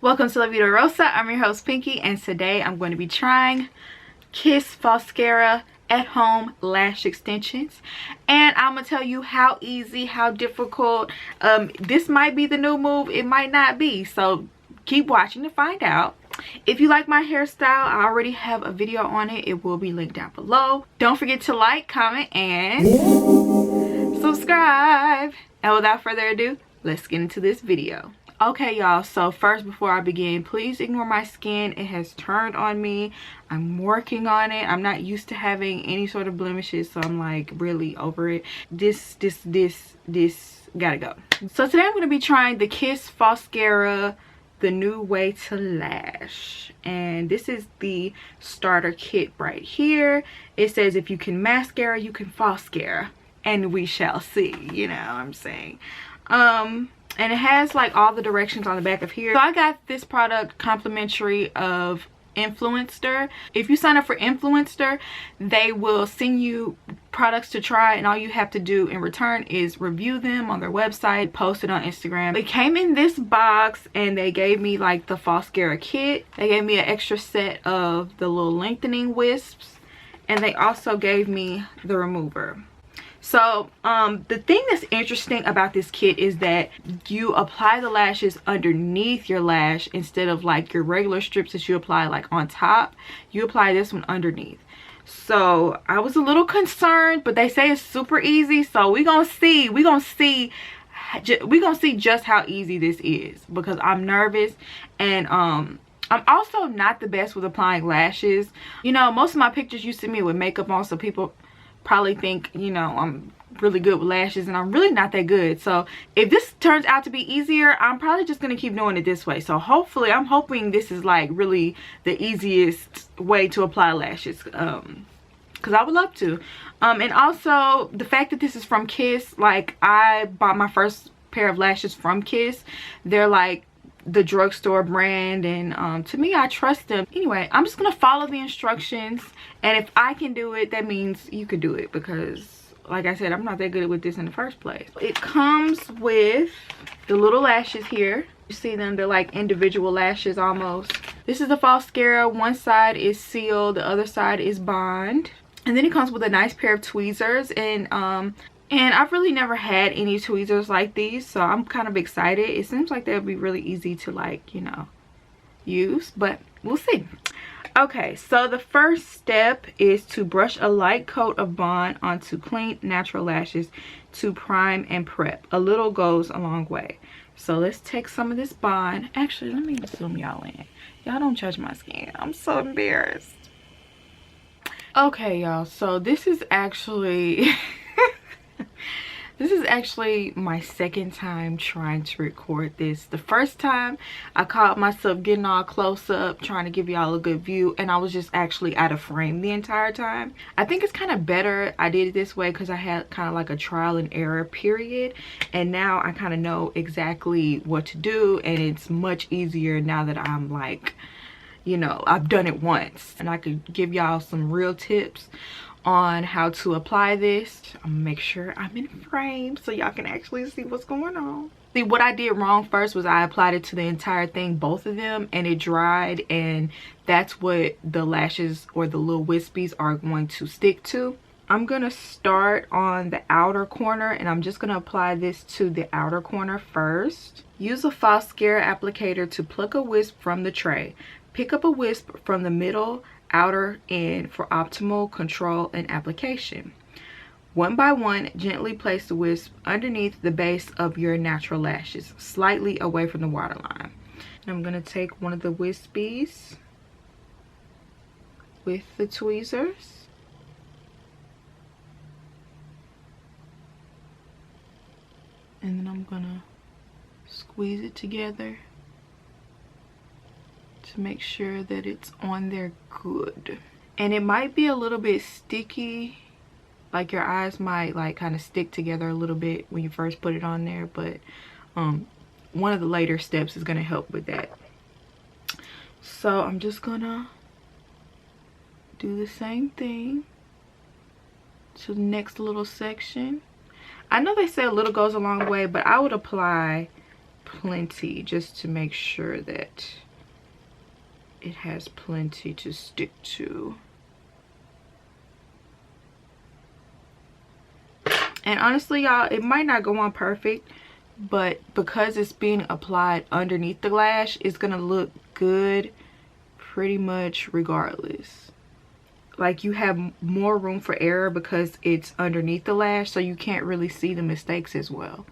Welcome to La Vida Rosa. I'm your host Pinky, and today I'm going to be trying Kiss Falscara at home lash extensions, and I'm gonna tell you how easy, how difficult. This might be the new move, it might not be, so keep watching to find out. If you like my hairstyle, I already have a video on it. It will be linked down below. Don't forget to like, comment, and subscribe. And without further ado, let's get into this video. Okay, y'all, so first, before I begin, please ignore my skin. It has turned on me. I'm working on it. I'm not used to having any sort of blemishes, so I'm like really over it. This gotta go. So today I'm going to be trying the Kiss Falscara, the new way to lash, and this is the starter kit right here. It says if you can mascara, you can Falscara, and we shall see, you know what I'm saying. And it has like all the directions on the back of here. So I got this product complimentary of Influencer. If you sign up for Influencer, they will send you products to try, and all you have to do in return is review them on their website, post it on Instagram. It came in this box, and they gave me like the Falscara kit. They gave me an extra set of the little lengthening wisps, and they also gave me the remover. So the thing that's interesting about this kit is that you apply the lashes underneath your lash instead of like your regular strips that you apply like on top. You apply this one underneath. So I was a little concerned, but they say it's super easy, so we're gonna see just how easy this is, because I'm nervous, and I'm also not the best with applying lashes. You know, most of my pictures you see me with makeup on, so people probably think, you know, I'm really good with lashes, and I'm really not that good. So if this turns out to be easier, I'm probably just gonna keep doing it this way. So hopefully, I'm hoping this is like really the easiest way to apply lashes, because I would love to. And also the fact that this is from Kiss, like I bought my first pair of lashes from Kiss. They're like the drugstore brand, and to me, I trust them. Anyway, I'm just gonna follow the instructions, and if I can do it, that means you can do it, because like I said, I'm not that good with this in the first place. It comes with the little lashes here. You see them, they're like individual lashes almost. This is the Falscara. One side is sealed, the other side is bond, and then it comes with a nice pair of tweezers, and I've really never had any tweezers like these, so I'm kind of excited. It seems like they'll be really easy to, like, you know, use, but we'll see. Okay, so the first step is to brush a light coat of bond onto clean natural lashes to prime and prep. A little goes a long way. So let's take some of this bond. Actually, let me zoom y'all in. Y'all don't judge my skin. I'm so embarrassed. Okay, y'all, so this is actually this is actually my second time trying to record this. The first time I caught myself getting all close up trying to give y'all a good view, and I was just actually out of frame the entire time. I think it's kind of better I did it this way, because I had kind of like a trial and error period, and now I kind of know exactly what to do, and it's much easier now that I'm like, you know, I've done it once, and I could give y'all some real tips on how to apply this. I'm gonna make sure I'm in frame so y'all can actually see what's going on. See, what I did wrong first was I applied it to the entire thing, both of them, and it dried, and that's what the lashes or the little wispies are going to stick to. I'm gonna start on the outer corner, and I'm just gonna apply this to the outer corner first. Use a Falscara applicator to pluck a wisp from the tray. Pick up a wisp from the middle outer end for optimal control and application. One by one, gently place the wisp underneath the base of your natural lashes, slightly away from the waterline. I'm going to take one of the wispies with the tweezers. And then I'm going to squeeze it together to make sure that it's on there good. And it might be a little bit sticky, like your eyes might like kind of stick together a little bit when you first put it on there, but one of the later steps is going to help with that. So I'm just gonna do the same thing to the next little section. I know they say a little goes a long way, but I would apply plenty just to make sure that it has plenty to stick to. And honestly, y'all, it might not go on perfect, but because it's being applied underneath the lash, it's gonna look good pretty much regardless. Like, you have more room for error because it's underneath the lash, so you can't really see the mistakes as well.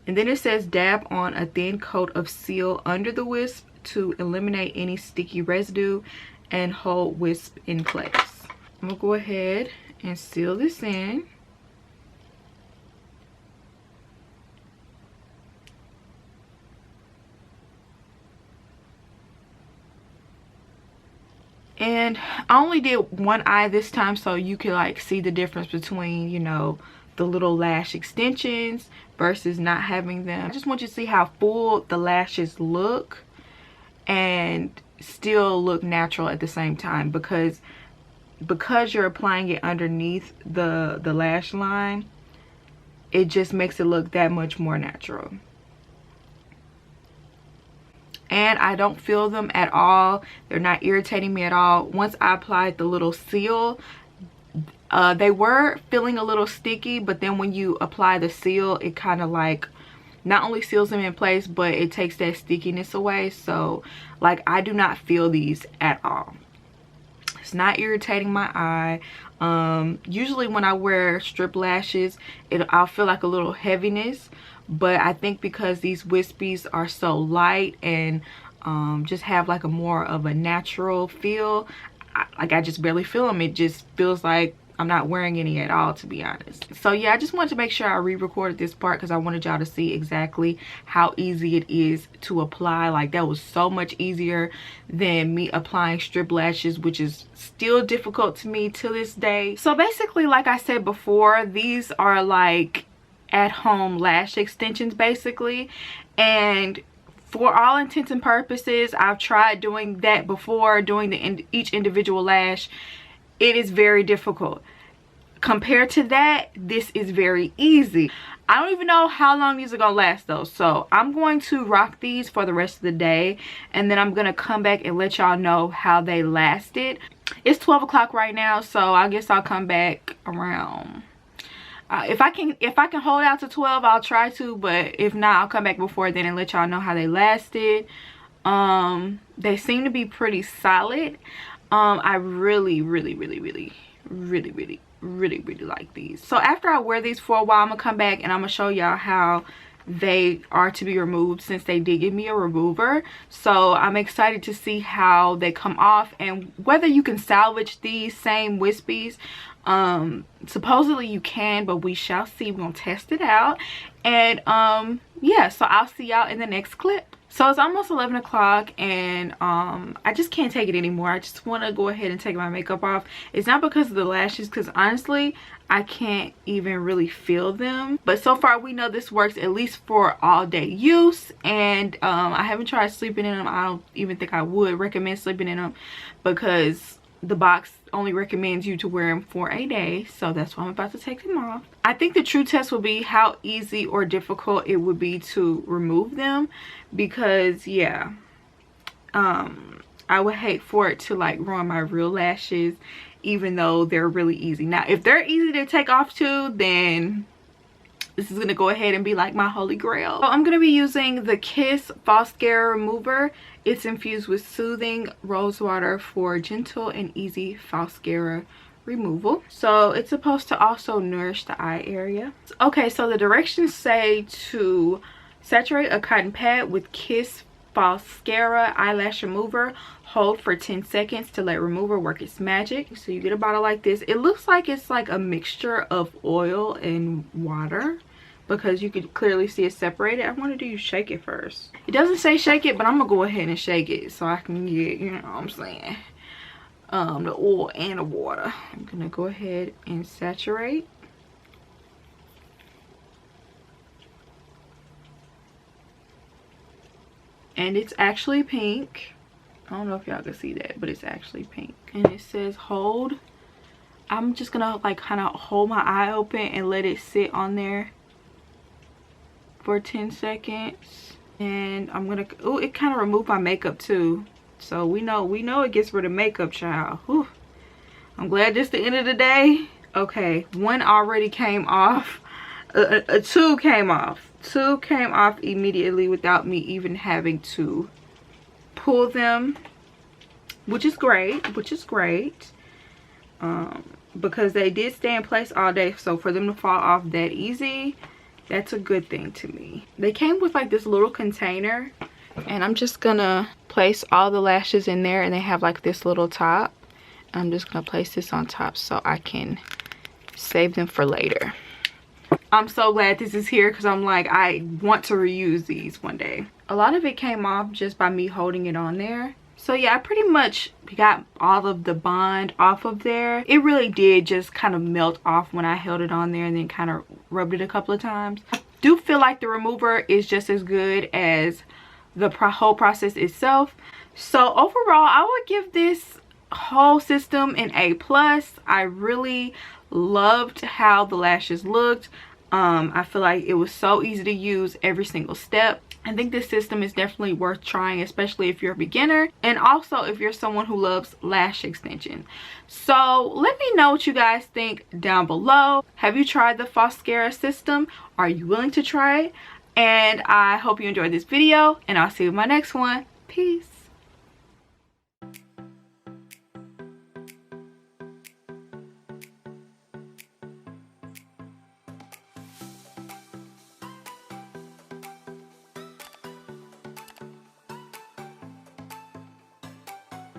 And then it says dab on a thin coat of seal under the wisp to eliminate any sticky residue and hold wisp in place. I'm gonna go ahead and seal this in. And I only did one eye this time so you can like see the difference between, you know, the little lash extensions versus not having them. I just want you to see how full the lashes look and still look natural at the same time, because you're applying it underneath the lash line, it just makes it look that much more natural. And I don't feel them at all. They're not irritating me at all. Once I applied the little seal, they were feeling a little sticky, but then when you apply the seal, it kind of like not only seals them in place, but it takes that stickiness away. So like, I do not feel these at all. It's not irritating my eye. Usually when I wear strip lashes, I'll feel like a little heaviness, but I think because these wispies are so light and just have like a more of a natural feel, I just barely feel them. It just feels like I'm not wearing any at all, to be honest. So yeah, I just wanted to make sure I re-recorded this part because I wanted y'all to see exactly how easy it is to apply. Like, that was so much easier than me applying strip lashes, which is still difficult to me to this day. So basically, like I said before, these are like at-home lash extensions basically, and for all intents and purposes, I've tried doing that before, doing each individual lash. It is very difficult. Compared to that, this is very easy. I don't even know how long these are gonna last though, so I'm going to rock these for the rest of the day, and then I'm gonna come back and let y'all know how they lasted. It's 12 o'clock right now, so I guess I'll come back around if I can hold out to 12, I'll try to, but if not, I'll come back before then and let y'all know how they lasted. They seem to be pretty solid. I really like these. So after I wear these for a while, I'm gonna come back and I'm gonna show y'all how they are to be removed, since they did give me a remover. So I'm excited to see how they come off and whether you can salvage these same wispies. Supposedly you can, but we shall see. We're gonna test it out. And yeah, so I'll see y'all in the next clip. So it's almost 11 o'clock and I just can't take it anymore. I just want to go ahead and take my makeup off. It's not because of the lashes, because honestly I can't even really feel them, but so far we know this works at least for all day use. And I haven't tried sleeping in them. I don't even think I would recommend sleeping in them because the box only recommends you to wear them for a day, so that's why I'm about to take them off. I think the true test will be how easy or difficult it would be to remove them, because yeah, I would hate for it to like ruin my real lashes, even though they're really easy. Now if they're easy to take off too, then this is gonna go ahead and be like my holy grail. So I'm gonna be using the Kiss Falscara remover. It's infused with soothing rose water for gentle and easy Falscara removal. So it's supposed to also nourish the eye area. Okay, so the directions say to saturate a cotton pad with Kiss Falscara eyelash remover. Hold for 10 seconds to let remover work its magic. So you get a bottle like this. It looks like it's like a mixture of oil and water, because you could clearly see it separated. I wanted to shake it first. It doesn't say shake it, but I'm gonna go ahead and shake it so I can get, you know what I'm saying, the oil and the water. I'm gonna go ahead and saturate. and it's actually pink. I don't know if y'all can see that, but it's actually pink. And it says hold. I'm just gonna like kind of hold my eye open and let it sit on there for 10 seconds. And I'm gonna, oh, it kind of removed my makeup too. So we know it gets rid of makeup, child. Whew. I'm glad this is the end of the day. Okay, one already came off. Two came off. Two came off immediately without me even having to pull them, which is great, because they did stay in place all day. So for them to fall off that easy, that's a good thing to me. They came with like this little container, and I'm just gonna place all the lashes in there, and they have like this little top. I'm just gonna place this on top so I can save them for later. I'm so glad this is here because I'm like, I want to reuse these one day. A lot of it came off just by me holding it on there. So yeah, I pretty much got all of the bond off of there. It really did just kind of melt off when I held it on there and then kind of rubbed it a couple of times. I do feel like the remover is just as good as the whole process itself. So overall, I would give this whole system an A+. I really loved how the lashes looked. I feel like it was so easy to use every single step. I think this system is definitely worth trying, especially if you're a beginner and also if you're someone who loves lash extension. So let me know what you guys think down below. Have you tried the Falscara system? Are you willing to try it? And I hope you enjoyed this video, and I'll see you in my next one. Peace.